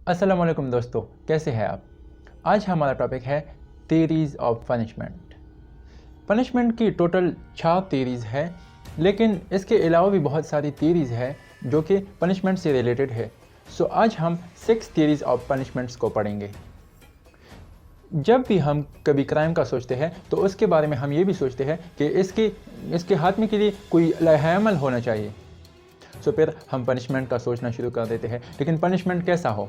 अस्सलाम वालेकुम दोस्तों, कैसे हैं आप? आज हमारा टॉपिक है थियरीज़ ऑफ पनिशमेंट। पनिशमेंट की टोटल 4 थियरीज़ है, लेकिन इसके अलावा भी बहुत सारी थियरीज़ है जो कि पनिशमेंट से रिलेटेड है। सो आज हम 6 थियरीज़ ऑफ पनिशमेंट्स को पढ़ेंगे। जब भी हम कभी क्राइम का सोचते हैं तो उसके बारे में हम ये भी सोचते हैं कि इसके खात्मे के लिए कोई लाहेअमल होना चाहिए। सो फिर हम पनिशमेंट का सोचना शुरू कर देते हैं, लेकिन पनिशमेंट कैसा हो?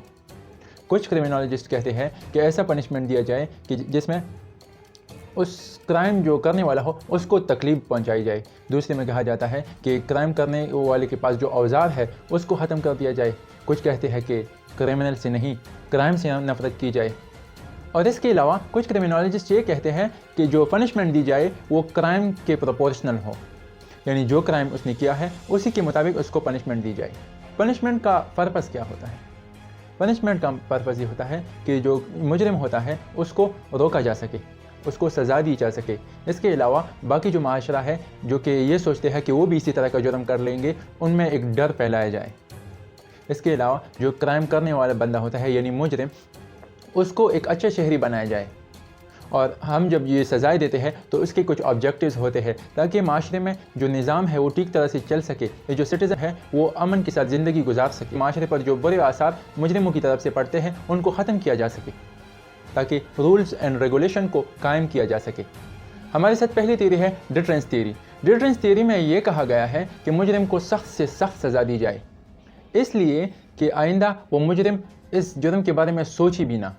कुछ क्रिमिनोलॉजिस्ट कहते हैं कि ऐसा पनिशमेंट दिया जाए कि जिसमें उस क्राइम जो करने वाला हो उसको तकलीफ पहुंचाई जाए। दूसरे में कहा जाता है कि क्राइम करने वाले के पास जो औजार है उसको ख़त्म कर दिया जाए। कुछ कहते हैं कि क्रिमिनल से नहीं, क्राइम से नफरत की जाए। और इसके अलावा कुछ क्रिमिनोलॉजिस्ट ये कहते हैं कि जो पनिशमेंट दी जाए वो क्राइम के प्रोपोर्शनल हो, यानी जो क्राइम उसने किया है उसी के मुताबिक उसको पनिशमेंट दी जाए। पनिशमेंट का पर्पस क्या होता है? पनिशमेंट का पर्पस ये होता है कि जो मुजरिम होता है उसको रोका जा सके, उसको सज़ा दी जा सके। इसके अलावा बाकी जो माशरा है जो कि ये सोचते हैं कि वो भी इसी तरह का जुर्म कर लेंगे, उनमें एक डर फैलाया जाए। इसके अलावा जो क्राइम करने वाला बंदा होता है यानी मुजरिम, उसको एक अच्छा शहरी बनाया जाए। और हम जब ये सज़ाएँ देते हैं तो उसके कुछ ऑब्जेक्टिव्स होते हैं ताकि माशरे में जो निज़ाम है वो ठीक तरह से चल सके, ये जो सिटीज़न है वो अमन के साथ ज़िंदगी गुजार सके। माशरे पर जो बुरे आसार मुजरिमों की तरफ से पड़ते हैं उनको ख़त्म किया जा सके, ताकि रूल्स एंड रेगुलेशन को कायम किया जा सके। हमारे साथ पहली थियरी है डिटरेंस थियरी। डिटरेंस थियरी में ये कहा गया है कि मुजरिम को सख्त से सख्त सज़ा दी जाए, इसलिए कि आइंदा वो मुजरिम इस जुर्म के बारे में सोच ही भी ना।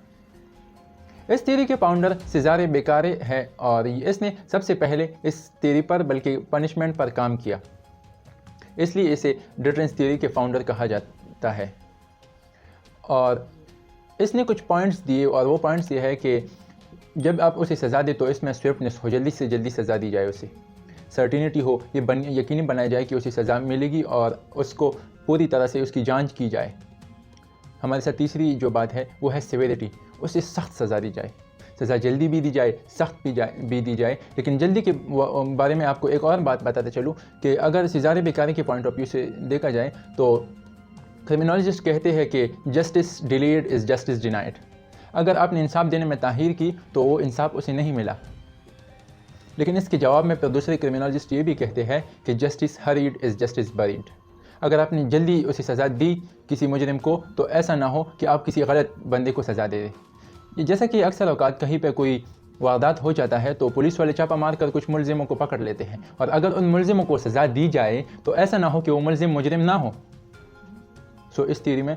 इस थियरी के फाउंडर सेज़ारे बेकारे है और इसने सबसे पहले इस थियरी पर बल्कि पनिशमेंट पर काम किया, इसलिए इसे डिटरेंस थियरी के फाउंडर कहा जाता है। और इसने कुछ पॉइंट्स दिए और वो पॉइंट्स ये है कि जब आप उसे सज़ा दे तो इसमें स्विफ्टनेस हो, जल्दी से जल्दी सज़ा दी जाए, उसे सर्टिनिटी हो, ये यकीनी बनाया जाए कि उसे सज़ा मिलेगी और उसको पूरी तरह से उसकी जाँच की जाए। हमारे साथ तीसरी जो बात है वो है सिवियरिटी, उसे सख्त सज़ा दी जाए। सज़ा जल्दी भी दी जाए, सख्त भी दी जाए। लेकिन जल्दी के बारे में आपको एक और बात बताते चलूँ कि अगर सेज़ारे बेकारे के पॉइंट ऑफ व्यू से देखा जाए तो क्रिमिनोलॉजिस्ट कहते हैं कि justice delayed is justice denied. अगर आपने इंसाफ देने में ताहीर की तो वो इंसाफ उसे नहीं मिला। लेकिन इसके जवाब में फिर दूसरे क्रिमिनोलॉजिस्ट ये भी कहते हैं कि justice hurried is justice buried. अगर आपने जल्दी उसे सज़ा दी किसी मुजरिम को तो ऐसा ना हो कि आप किसी गलत बंदे को सज़ा दे दें। जैसा कि अक्सर औकात कहीं पे कोई वारदात हो जाता है तो पुलिस वाले छापा मार कर कुछ मुलजिमों को पकड़ लेते हैं, और अगर उन मुलजिमों को सज़ा दी जाए तो ऐसा ना हो कि वो मुलजिम मुजरिम ना हो। सो इस थियरी में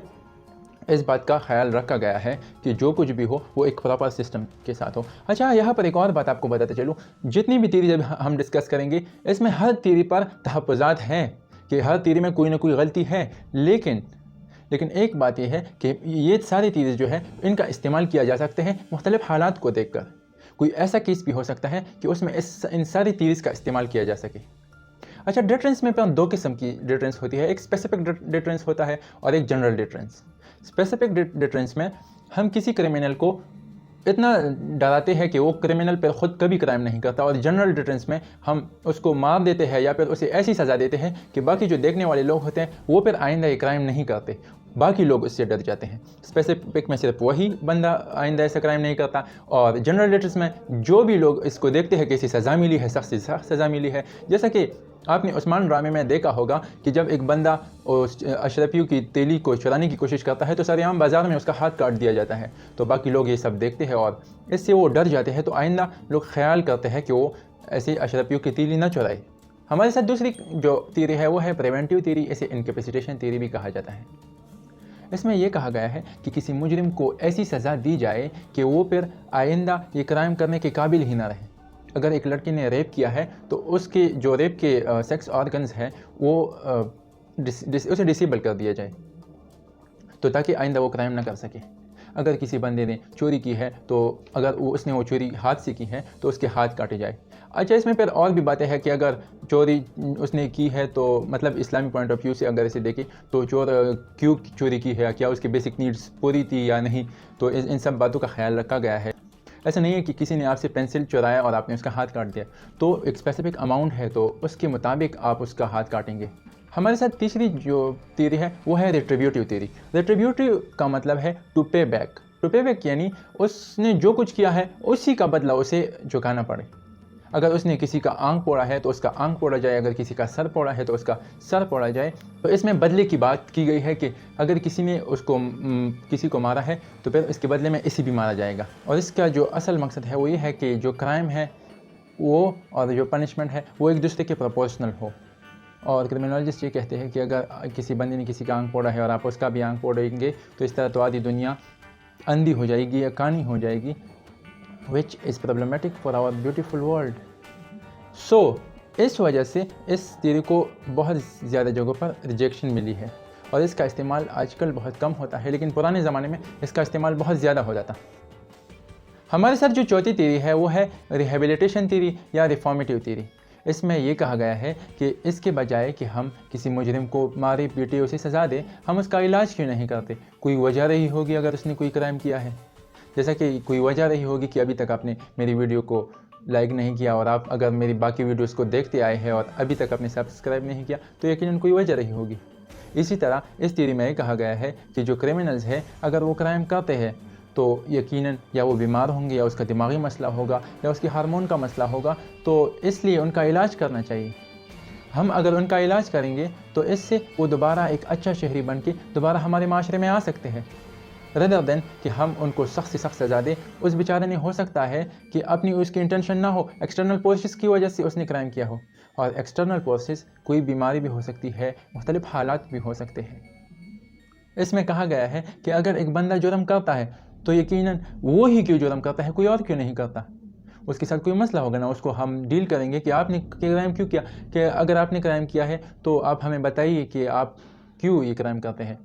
इस बात का ख्याल रखा गया है कि जो कुछ भी हो वो एक प्रॉपर सिस्टम के साथ हो। अच्छा, यहाँ पर एक और बात आपको बताते चलूँ, जितनी भी थियरी जब हम डिस्कस करेंगे इसमें हर थियरी पर तहफ़्फ़ुज़ात हैं कि हर थियरी में कोई ना कोई गलती है, लेकिन एक बात यह है कि ये सारी थियरीज़ जो है इनका इस्तेमाल किया जा सकते हैं मुख्तलिफ़ हालात को देखकर। कोई ऐसा केस भी हो सकता है कि उसमें इन सारी थियरीज़ का इस्तेमाल किया जा सके। अच्छा, डिटरेंस में दो किस्म की डिटरेंस होती है, एक स्पेसिफिक डिटरेंस होता है और एक जनरल डिटरेंस। स्पेसिफिक डिटरेंस में हम किसी क्रिमिनल को इतना डराते हैं कि वो क्रिमिनल पर ख़ुद कभी क्राइम नहीं करता, और जनरल डिटरेंस में हम उसको मार देते हैं या फिर उसे ऐसी सज़ा देते हैं कि बाकी जो देखने वाले लोग होते हैं वो फिर आइंदा ये क्राइम नहीं करते, बाकी लोग उससे डर जाते हैं। स्पेसिफिक में सिर्फ वही बंदा आइंदा ऐसा क्राइम नहीं करता, और जनरल डिटरेंस में जो भी लोग इसको देखते हैं कि इसे सज़ा मिली है, सख्त से सख्त सज़ा मिली है। जैसा कि आपने उस्मान ड्रामे में देखा होगा कि जब एक बंदा अशरफियों की तेली को चुराने की कोशिश करता है तो सरेआम बाज़ार में उसका हाथ काट दिया जाता है, तो बाकी लोग ये सब देखते हैं और इससे वो डर जाते हैं, तो आइंदा लोग ख्याल करते हैं कि वो ऐसे अशरफियों की तीली न चुराए। हमारे साथ दूसरी जो थियरी है वो है प्रिवेंटिव थियरी, इसे इनकैपेसिटेशन थियरी भी कहा जाता है। इसमें यह कहा गया है कि किसी मुजरिम को ऐसी सज़ा दी जाए कि वो फिर आइंदा ये क्राइम करने के काबिल ही ना रहे। अगर एक लड़की ने रेप किया है तो उसके जो रेप के सेक्स ऑर्गन्स हैं वो उसे डिसेबल कर दिया जाए, तो ताकि आइंदा वो क्राइम ना कर सके। अगर किसी बंदे ने चोरी की है तो अगर उसने वो चोरी हाथ से की है तो उसके हाथ काटे जाए। अच्छा, इसमें फिर और भी बातें हैं कि अगर चोरी उसने की है तो मतलब इस्लामी पॉइंट ऑफ व्यू से अगर इसे देखें तो चोर क्यों चोरी की है, क्या उसकी बेसिक नीड्स पूरी थी या नहीं, तो इन सब बातों का ख्याल रखा गया है। ऐसा नहीं है कि किसी ने आपसे पेंसिल चुराया और आपने उसका हाथ काट दिया, तो एक स्पेसिफिक अमाउंट है तो उसके मुताबिक आप उसका हाथ काटेंगे। हमारे साथ तीसरी जो थ्योरी है वो है रिट्रीब्यूटिव थ्योरी। रिट्रीब्यूटिव का मतलब है टू पे बैक। टू पे बैक यानी उसने जो कुछ किया है उसी का बदला उसे चुकाना पड़े। अगर उसने किसी का आंख फोड़ा है तो उसका आंख फोड़ा जाए, अगर किसी का सर फोड़ा है तो उसका सर फोड़ा जाए। तो इसमें बदले की बात की गई है कि अगर किसी ने किसी को मारा है तो फिर इसके बदले में इसी भी मारा जाएगा। और इसका जो असल मकसद है वो ये है कि जो क्राइम है वो और जो पनिशमेंट है वो एक दूसरे के प्रोपोर्शनल हो। और क्रिमिनोलॉजिस्ट ये कहते हैं कि अगर किसी बंदे ने किसी का आंख फोड़ा है और आप उसका भी आंख फोड़ेंगे तो इस तरह तो आधी दुनिया अंधी हो जाएगी या कानी हो जाएगी, which is problematic for our beautiful world. So, इस वजह से इस थ्योरी को बहुत ज़्यादा जगहों पर रिजेक्शन मिली है और इसका इस्तेमाल आजकल बहुत कम होता है, लेकिन पुराने ज़माने में इसका इस्तेमाल बहुत ज़्यादा हो जाता। हमारे साथ जो चौथी थ्योरी है वो है रिहेबिलिटेशन थ्योरी या रिफॉर्मेटिव थ्योरी। इसमें ये कहा गया है कि इसके बजाय कि हम किसी मुजरिम को मारे पीटे उसे सज़ा दें, हम उसका इलाज क्यों नहीं करते। कोई वजह रही होगी अगर उसने कोई क्राइम किया है, जैसा कि कोई वजह रही होगी कि अभी तक आपने मेरी वीडियो को लाइक नहीं किया और आप अगर मेरी बाकी वीडियोस को देखते आए हैं और अभी तक आपने सब्सक्राइब नहीं किया तो यकीनन कोई वजह रही होगी। इसी तरह इस थ्योरी में ये कहा गया है कि जो क्रिमिनल्स हैं अगर वो क्राइम करते हैं तो यकीनन या वो बीमार होंगे या उसका दिमागी मसला होगा या उसके हार्मोन का मसला होगा, तो इसलिए उनका इलाज करना चाहिए। हम अगर उनका इलाज करेंगे तो इससे वो दोबारा एक अच्छा शहरी बन के दोबारा हमारे माशरे में आ सकते हैं, रेदर देन कि हम उनको सख्त से सख्त सज़ा दें। उस बेचारे ने हो सकता है कि अपनी उसकी इंटेंशन ना हो, एक्सटर्नल फोर्सेस की वजह से उसने क्राइम किया हो, और एक्सटर्नल फोर्सेस कोई बीमारी भी हो सकती है, मुख्तलिफ हालात भी हो सकते हैं। इसमें कहा गया है कि अगर एक बंदा जुर्म करता है तो यकीनन वो ही क्यों जुर्म करता है, कोई और क्यों नहीं करता। उसके साथ कोई मसला होगा ना, उसको हम डील करेंगे कि आपने क्राइम क्यों किया, कि अगर आपने क्राइम किया है तो आप हमें बताइए कि आप क्यों ये क्राइम करते हैं।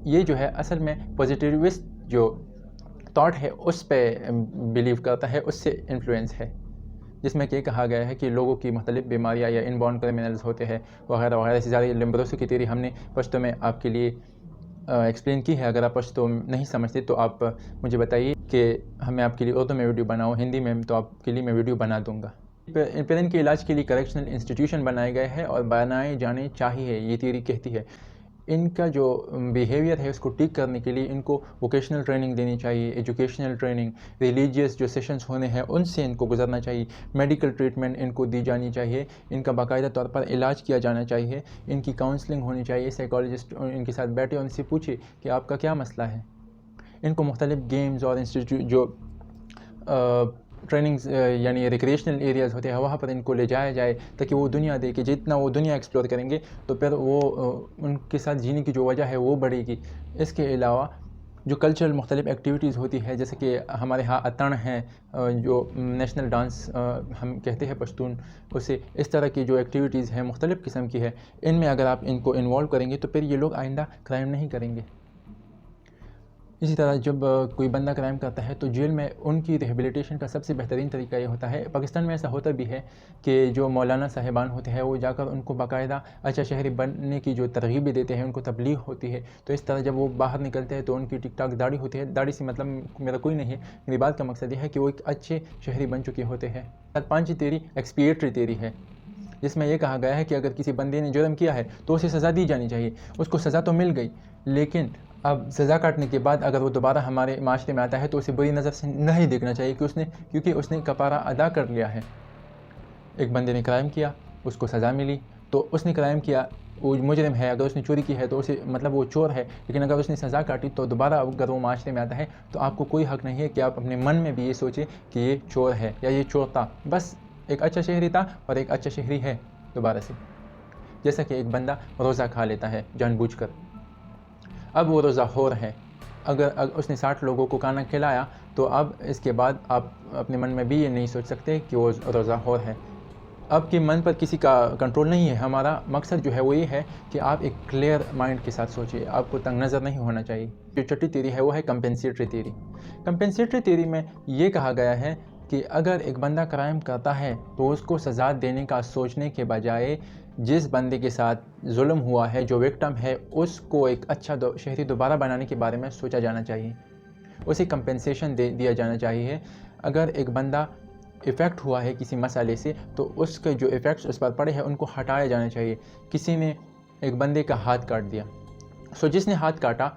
ये जो है असल में पॉजिटिविस्ट जो थॉट है उस पे बिलीव करता है, उससे इन्फ्लुएंस है, जिसमें कि कहा गया है कि लोगों की मुख्तलिफ बीमारियाँ या इनबॉर्न क्रिमिनल्स होते हैं वगैरह वगैरह। से ज़्यादा लिम्ब्रोसो की थ्योरी हमने पश्तो में आपके लिए एक्सप्लेन की है। अगर आप पश्तो नहीं समझते तो आप मुझे बताइए कि हमें आपके लिए उर्दू में वीडियो बनाओ, हिंदी में तो आपके लिए मैं वीडियो बना दूँगा। पेरेंट के इलाज के लिए करेक्शनल इंस्टीट्यूशन बनाए गए हैं और बनाए जाने चाहिए, ये थ्योरी कहती है। इनका जो बिहेवियर है उसको ठीक करने के लिए इनको वोकेशनल ट्रेनिंग देनी चाहिए, एजुकेशनल ट्रेनिंग, रिलीजियस जो सेशंस होने हैं उनसे इनको गुजरना चाहिए, मेडिकल ट्रीटमेंट इनको दी जानी चाहिए, इनका बाकायदा तौर पर इलाज किया जाना चाहिए, इनकी काउंसलिंग होनी चाहिए, साइकोलॉजिस्ट इनके साथ बैठे उनसे पूछे कि आपका क्या मसला है। इनको मुख्तलिफ गेम्स और इंस्टीट्यूट जो ट्रेनिंग्स यानी रिक्रिएशनल एरियाज़ होते हैं वहाँ पर इनको ले जाया जाए ताकि वो दुनिया देखे। जितना वो दुनिया एक्सप्लोर करेंगे तो फिर वो उनके साथ जीने की जो वजह है वो बढ़ेगी। इसके अलावा जो कल्चरल मुख्तलिफ एक्टिविटीज़ होती है, जैसे कि हमारे यहाँ अतण है जो नेशनल डांस हम कहते हैं पश्तून, उसे इस तरह की जो एक्टिविटीज़ हैं मुख्तलिफ किस्म की है, इनमें अगर आप इनको इन्वॉल्व करेंगे तो फिर ये लोग आइंदा क्राइम नहीं करेंगे। इसी तरह जब कोई बंदा क्राइम करता है तो जेल में उनकी रिहेबिलिटेशन का सबसे बेहतरीन तरीका ये होता है, पाकिस्तान में ऐसा होता भी है कि जो मौलाना साहिबान होते हैं वो जाकर उनको बाकायदा अच्छा शहरी बनने की जो तरगीब देते हैं, उनको तबलीग होती है। तो इस तरह जब वो बाहर निकलते हैं तो उनकी टिक टाक दाढ़ी होती है। दाढ़ी से मतलब मेरा कोई नहीं है, मेरी बात का मकसद ये है कि वो एक अच्छे शहरी बन चुके होते हैं। पांचवी थ्योरी एक्सपिएटरी थ्योरी है, जिसमें यह कहा गया है कि अगर किसी बंदे ने जुर्म किया है तो उसे सज़ा दी जानी चाहिए। उसको सज़ा तो मिल गई, लेकिन अब सज़ा काटने के बाद अगर वो दोबारा हमारे माशरे में आता है तो उसे बुरी नज़र से नहीं देखना चाहिए क्योंकि उसने कपारा अदा कर लिया है। एक बंदे ने क्राइम किया, उसको सज़ा मिली, तो उसने क्राइम किया, वो मुजरिम है। अगर उसने चोरी की है तो उसे मतलब वो चोर है, लेकिन अगर उसने सज़ा काटी तो दोबारा अगर वो माशरे में आता है तो आपको कोई हक़ नहीं है कि आप अपने मन में भी ये सोचें कि ये चोर है या ये चोर था। बस एक अच्छा शहरी था और एक अच्छा शहरी है दोबारा से। जैसा कि एक बंदा रोज़ा खा लेता है जानबूझकर, अब वो रोज़ाखोर है, अगर उसने 60 लोगों को खाना खिलाया तो अब इसके बाद आप अपने मन में भी ये नहीं सोच सकते कि वो रोज़ाखोर है। आपके मन पर किसी का कंट्रोल नहीं है। हमारा मकसद जो है वो ये है कि आप एक क्लियर माइंड के साथ सोचिए, आपको तंग नज़र नहीं होना चाहिए। जो छठी थ्योरी है वो है कंपेंसेटरी थ्योरी। कंपेंसेटरी थ्योरी में ये कहा गया है कि अगर एक बंदा क्राइम करता है तो उसको सज़ा देने का सोचने के बजाय जिस बंदे के साथ जुल्म हुआ है, जो विक्टिम है, उसको एक अच्छा शहरी दोबारा बनाने के बारे में सोचा जाना चाहिए, उसे कंपेंसेशन दिया जाना चाहिए। अगर एक बंदा इफ़ेक्ट हुआ है किसी मसाले से तो उसके जो इफ़ेक्ट्स उस पर पड़े हैं उनको हटाया जाना चाहिए। किसी ने ایک بندے کا ہاتھ کاٹ دیا، جس نے ہاتھ کاٹا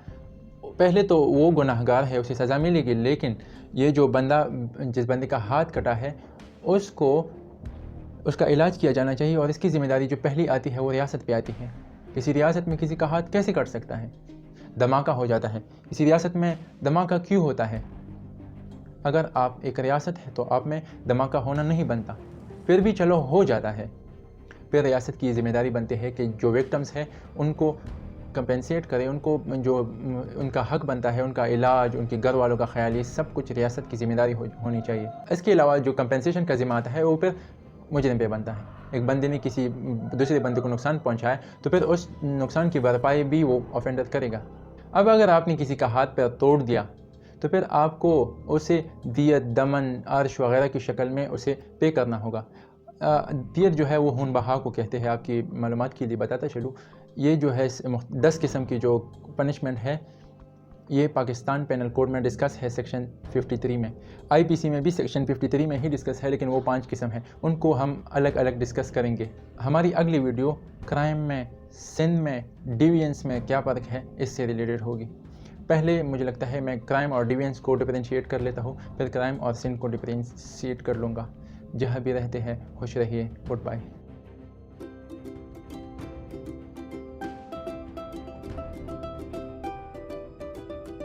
پہلے تو وہ گناہگار ہے، اسے سزا ملے گی، لیکن یہ جو بندہ جس بندے کا ہاتھ کٹا ہے اس کا علاج کیا جانا چاہیے، اور اس کی ذمہ داری جو پہلی آتی ہے وہ ریاست پہ آتی ہے۔ کسی ریاست میں کسی کا ہاتھ کیسے کٹ سکتا ہے؟ دھماکہ ہو جاتا ہے۔ کسی ریاست میں دھماکہ کیوں ہوتا ہے؟ اگر آپ ایک ریاست ہے تو آپ میں دھماکہ ہونا نہیں بنتا، پھر بھی چلو ہو جاتا ہے، پھر ریاست کی ذمہ داری بنتی ہے کہ جو وکٹمز ہیں ان کو کمپنسیٹ کرے، ان کو جو ان کا حق بنتا ہے، ان کا علاج، ان کے گھر والوں کا خیال، یہ سب کچھ ریاست کی ذمہ داری ہونی چاہیے۔ اس کے علاوہ جو کمپنسیشن کا ذمہ آتا ہے وہ پھر مجرم پہ بنتا ہے۔ ایک بندے نے کسی دوسرے بندے کو نقصان پہنچایا تو پھر اس نقصان کی بھرپائی بھی وہ آفینڈر کرے گا۔ اب اگر آپ نے کسی کا ہاتھ پیر توڑ دیا تو پھر آپ کو اسے دیت، دمن، عرش وغیرہ کی شکل میں اسے پے کرنا ہوگا۔ دیت جو ہے وہ خون بہا کو کہتے ہیں، آپ کی معلومات کے لیے بتاتا چلوں۔ یہ جو ہے 10 قسم کی جو پنشمنٹ ہے، یہ پاکستان پینل کوڈ میں ڈسکس ہے سیکشن 53 میں، آئی پی سی میں بھی سیکشن 53 میں ہی ڈسکس ہے، لیکن وہ 5 قسم ہیں، ان کو ہم الگ الگ ڈسکس کریں گے۔ ہماری اگلی ویڈیو کرائم میں، سن میں، ڈیوینس میں کیا فرق ہے اس سے ریلیٹڈ ہوگی۔ پہلے مجھے لگتا ہے میں کرائم اور ڈیوینس کو ڈفرینشیٹ کر لیتا ہوں، پھر کرائم اور سن کو ڈفرینشیٹ کر لوں گا۔ جہاں بھی رہتے ہیں خوش رہیے، گڈ بائے۔